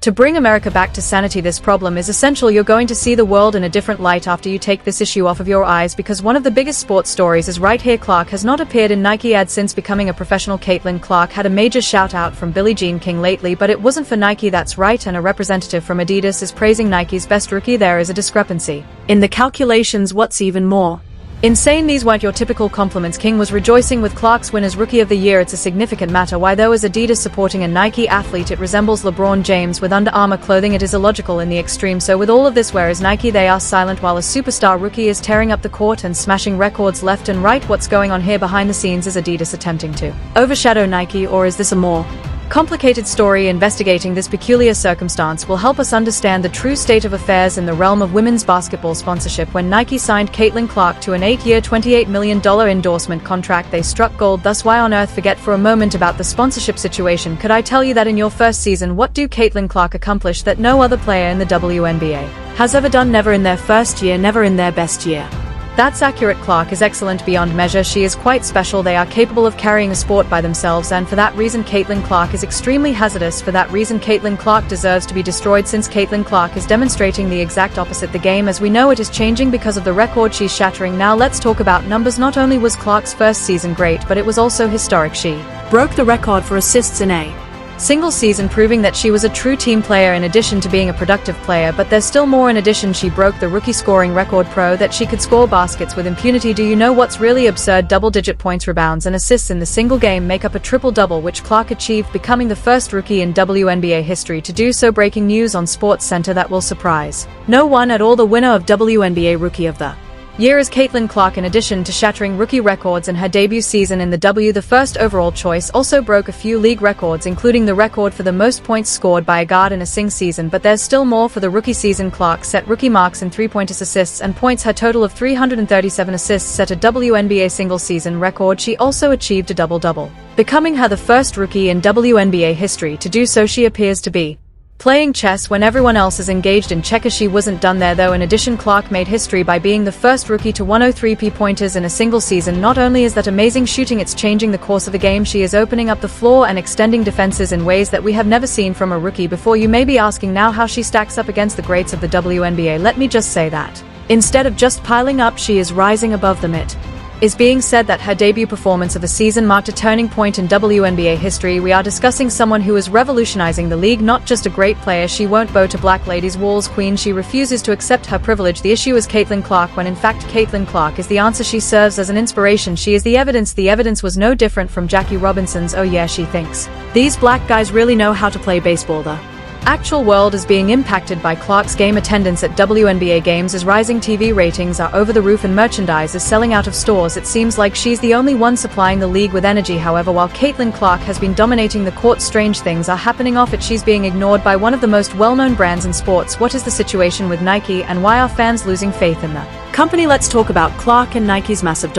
To bring America back to sanity, this problem is essential. You're going to see the world in a different light after you take this issue off of your eyes, because one of the biggest sports stories is right here. Clark has not appeared in Nike ads since becoming a professional. Caitlin Clark had a major shout out from Billie Jean King lately, but it wasn't for Nike. That's right, and a representative from Adidas is praising Nike's best rookie. There is a discrepancy in the calculations. What's even more insane, these weren't your typical compliments. King was rejoicing with Clark's win as Rookie of the Year. It's a significant matter. Why though? Is Adidas supporting a Nike athlete? It resembles LeBron James with Under Armour clothing. It is illogical in the extreme. So with all of this, where is Nike? They are silent while a superstar rookie is tearing up the court and smashing records left and right. What's going on here behind the scenes? Is Adidas attempting to overshadow Nike, or is this a more complicated story? Investigating this peculiar circumstance will help us understand the true state of affairs in the realm of women's basketball sponsorship. When Nike signed Caitlin Clark to an 8-year $28 million endorsement contract, they struck gold. Thus, why on earth forget for a moment about the sponsorship situation? Could I tell you that in your first season, what do Caitlin Clark accomplish that no other player in the WNBA has ever done? Never in their first year, never in their best year. That's accurate. Clark is excellent beyond measure. She is quite special. They are capable of carrying a sport by themselves, and for that reason Caitlin Clark is extremely hazardous. For that reason Caitlin Clark deserves to be destroyed, since Caitlin Clark is demonstrating the exact opposite. The game as we know it is changing because of the record she's shattering. Now let's talk about numbers. Not only was Clark's first season great, but it was also historic. She broke the record for assists in a single season, proving that she was a true team player in addition to being a productive player. But there's still more. In addition, she broke the rookie scoring record, that she could score baskets with impunity. Do you know what's really absurd? Double-digit points, rebounds, and assists in the single game make up a triple-double, which Clark achieved, becoming the first rookie in WNBA history to do so. Breaking news on Sports Center that will surprise no one at all. The winner of WNBA Rookie of the Year is Caitlin Clark. In addition to shattering rookie records in her debut season in the the first overall choice also broke a few league records, including the record for the most points scored by a guard in a single season. But there's still more. For the rookie season, Clark set rookie marks in three-pointers, assists, and points. Her total of 337 assists set a WNBA single season record. She also achieved a double-double, becoming her the first rookie in WNBA history to do so. She appears to be playing chess when everyone else is engaged in checkers. She wasn't done there though. In addition, Clark made history by being the first rookie to 103 pointers in a single season. Not only is that amazing shooting, it's changing the course of the game. She is opening up the floor and extending defenses in ways that we have never seen from a rookie before. You may be asking now how she stacks up against the greats of the WNBA. Let me just say that instead of just piling up, she is rising above them. It is being said that her debut performance of the season marked a turning point in WNBA history. We are discussing someone who is revolutionizing the league, not just a great player. She won't bow to black ladies' walls queen. She refuses to accept her privilege. The issue is Caitlin Clark, when in fact Caitlin Clark is the answer. She serves as an inspiration. She is the evidence. The evidence was no different from Jackie Robinson's. Oh yeah, she thinks these black guys really know how to play baseball. The actual world is being impacted by Clark's game. Attendance at WNBA games is rising, TV ratings are over the roof, and merchandise is selling out of stores. It seems like she's the only one supplying the league with energy. However, while Caitlin Clark has been dominating the court, strange things are happening off it. She's being ignored by one of the most well-known brands in sports. What is the situation with Nike, and why are fans losing faith in the company? Let's talk about Clark and Nike's massive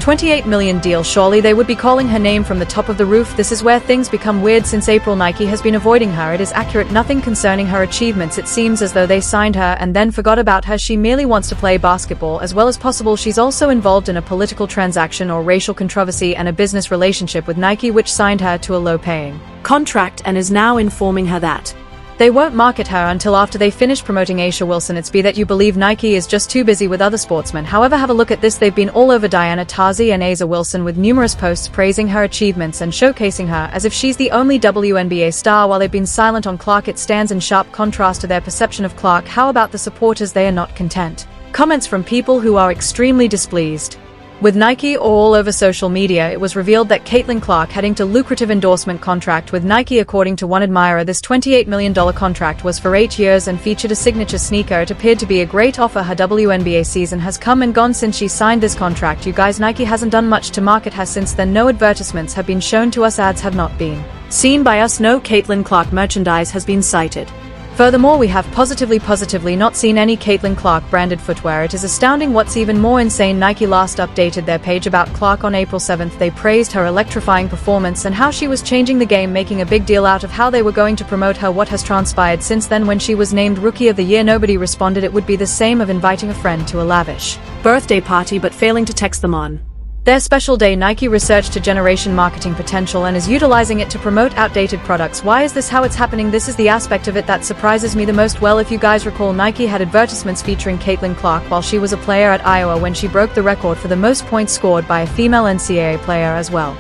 $28 million deal. Surely they would be calling her name from the top of the roof. This is where things become weird. Since April, Nike has been avoiding her. It is accurate, nothing concerning her achievements. It seems as though they signed her and then forgot about her. She merely wants to play basketball as well as possible. She's also involved in a political transaction or racial controversy and a business relationship with Nike, which signed her to a low-paying contract and is now informing her that they won't market her until after they finish promoting Aisha Wilson. It's be that you believe Nike is just too busy with other sportsmen. However, have a look at this. They've been all over Diana Taurasi and Asa Wilson with numerous posts praising her achievements and showcasing her as if she's the only WNBA star, while they've been silent on Clark. It stands in sharp contrast to their perception of Clark. How about the supporters? They are not content. Comments from people who are extremely displeased with Nike all over social media. It was revealed that Caitlin Clark had inked a lucrative endorsement contract with Nike. According to one admirer, this $28 million contract was for 8 years and featured a signature sneaker. It appeared to be a great offer. Her WNBA season has come and gone since she signed this contract. You guys, Nike hasn't done much to market her since then. No advertisements have been shown to us. Ads have not been seen by us. No Caitlin Clark merchandise has been cited. Furthermore, we have positively not seen any Caitlin Clark branded footwear. It is astounding. What's even more insane, Nike last updated their page about Clark on April 7th. They praised her electrifying performance and how she was changing the game, making a big deal out of how they were going to promote her. What has transpired since then? When she was named Rookie of the Year, nobody responded. It would be the same of inviting a friend to a lavish birthday party but failing to text them on Their special day. Nike researched a generation marketing potential and is utilizing it to promote outdated products. Why is this how it's happening? This is the aspect of it that surprises me the most. Well, if you guys recall, Nike had advertisements featuring Caitlin Clark while she was a player at Iowa when she broke the record for the most points scored by a female NCAA player as well.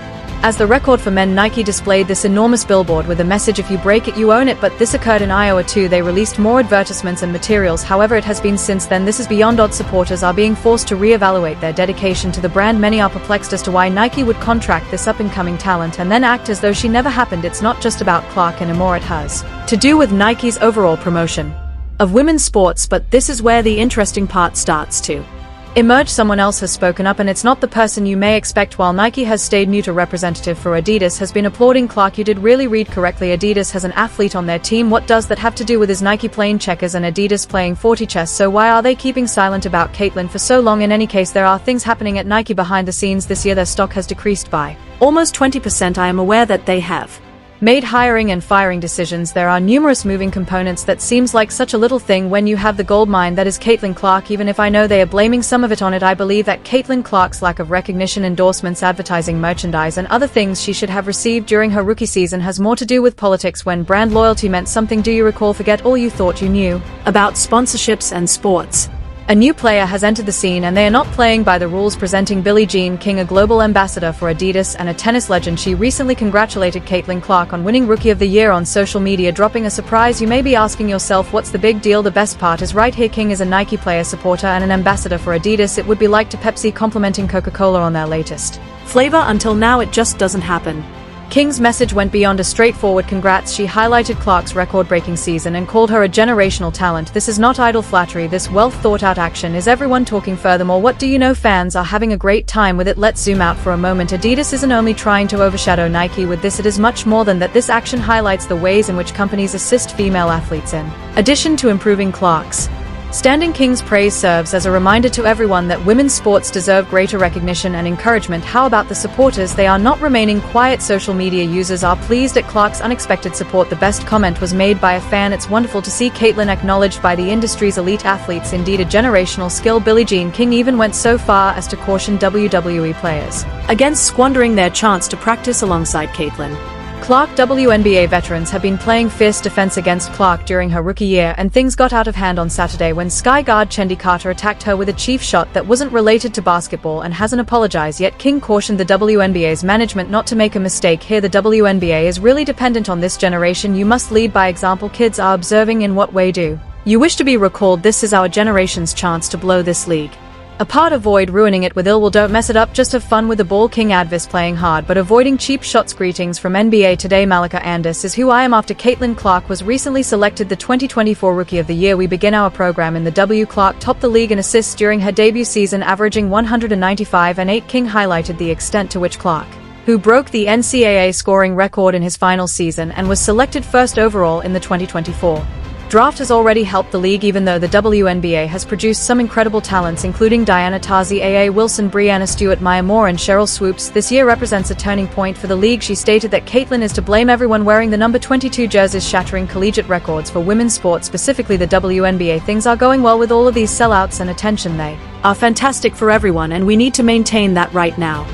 As the record for men, Nike displayed this enormous billboard with a message, "If you break it, you own it," but this occurred in Iowa too. They released more advertisements and materials, however it has been since then. This is beyond odd. Supporters are being forced to re-evaluate their dedication to the brand. Many are perplexed as to why Nike would contract this up-and-coming talent and then act as though she never happened. It's not just about Clark anymore, it has to do with Nike's overall promotion of women's sports, but this is where the interesting part starts to emerge. Someone else has spoken up, and it's not the person you may expect. While Nike has stayed neutral, representative for Adidas has been applauding Clark. You did really read correctly. Adidas has an athlete on their team. What does that have to do with is Nike playing checkers and Adidas playing 40 chess? So why are they keeping silent about Caitlin for so long? In any case, there are things happening at Nike behind the scenes. This year their stock has decreased by almost 20%. I am aware that they have made hiring and firing decisions. There are numerous moving components that seems like such a little thing when you have the gold mine that is Caitlin Clark. Even if I know they are blaming some of it on it, I believe that Caitlin Clark's lack of recognition, endorsements, advertising, merchandise, and other things she should have received during her rookie season has more to do with politics, when brand loyalty meant something. Do you recall? Forget all you thought you knew about sponsorships and sports. A new player has entered the scene, and they are not playing by the rules. Presenting Billie Jean King, a global ambassador for Adidas and a tennis legend. She recently congratulated Caitlin Clark on winning Rookie of the Year on social media, dropping a surprise. You may be asking yourself, what's the big deal? The best part is right here. King is a Nike player, supporter, and an ambassador for Adidas. It would be like to Pepsi complimenting Coca-Cola on their latest flavor. Until now, it just doesn't happen. King's message went beyond a straightforward congrats. She highlighted Clark's record-breaking season and called her a generational talent. This is not idle flattery. This well-thought-out action is everyone talking. Furthermore, what do you know? Fans are having a great time with it. Let's zoom out for a moment. Adidas isn't only trying to overshadow Nike with this, it is much more than that. This action highlights the ways in which companies assist female athletes in addition to improving Clark's standing. King's praise serves as a reminder to everyone that women's sports deserve greater recognition and encouragement. How about the supporters? They are not remaining quiet. Social media users are pleased at Clark's unexpected support. The best comment was made by a fan: "It's wonderful to see Caitlin acknowledged by the industry's elite athletes. Indeed a generational skill." Billie Jean King even went so far as to caution WWE players against squandering their chance to practice alongside Caitlin Clark. WNBA veterans have been playing fierce defense against Clark during her rookie year, and things got out of hand on Saturday when Sky guard Chendi Carter attacked her with a cheap shot that wasn't related to basketball and hasn't apologized yet. King cautioned the WNBA's management not to make a mistake here. The WNBA is really dependent on this generation. You must lead by example. Kids are observing. In what way do you wish to be recalled? This is our generation's chance to blow this league apart. Avoid ruining it with ill will. Don't mess it up, just have fun with the ball. King advice: playing hard but avoiding cheap shots. Greetings from NBA Today. Malika Andis is who I am. After Caitlin Clark was recently selected the 2024 Rookie of the Year, we begin our program in the W. Clark topped the league in assists during her debut season, averaging 195 and 8. King highlighted the extent to which Clark, who broke the NCAA scoring record in his final season and was selected first overall in the 2024 draft, has already helped the league. Even though the WNBA has produced some incredible talents including Diana Taurasi, A.A. Wilson, Breanna Stewart, Maya Moore, and Cheryl Swoops, this year represents a turning point for the league. She stated that Caitlin is to blame. Everyone wearing the number 22 jerseys shattering collegiate records for women's sports, specifically the WNBA. Things are going well with all of these sellouts and attention. They are fantastic for everyone, and we need to maintain that right now.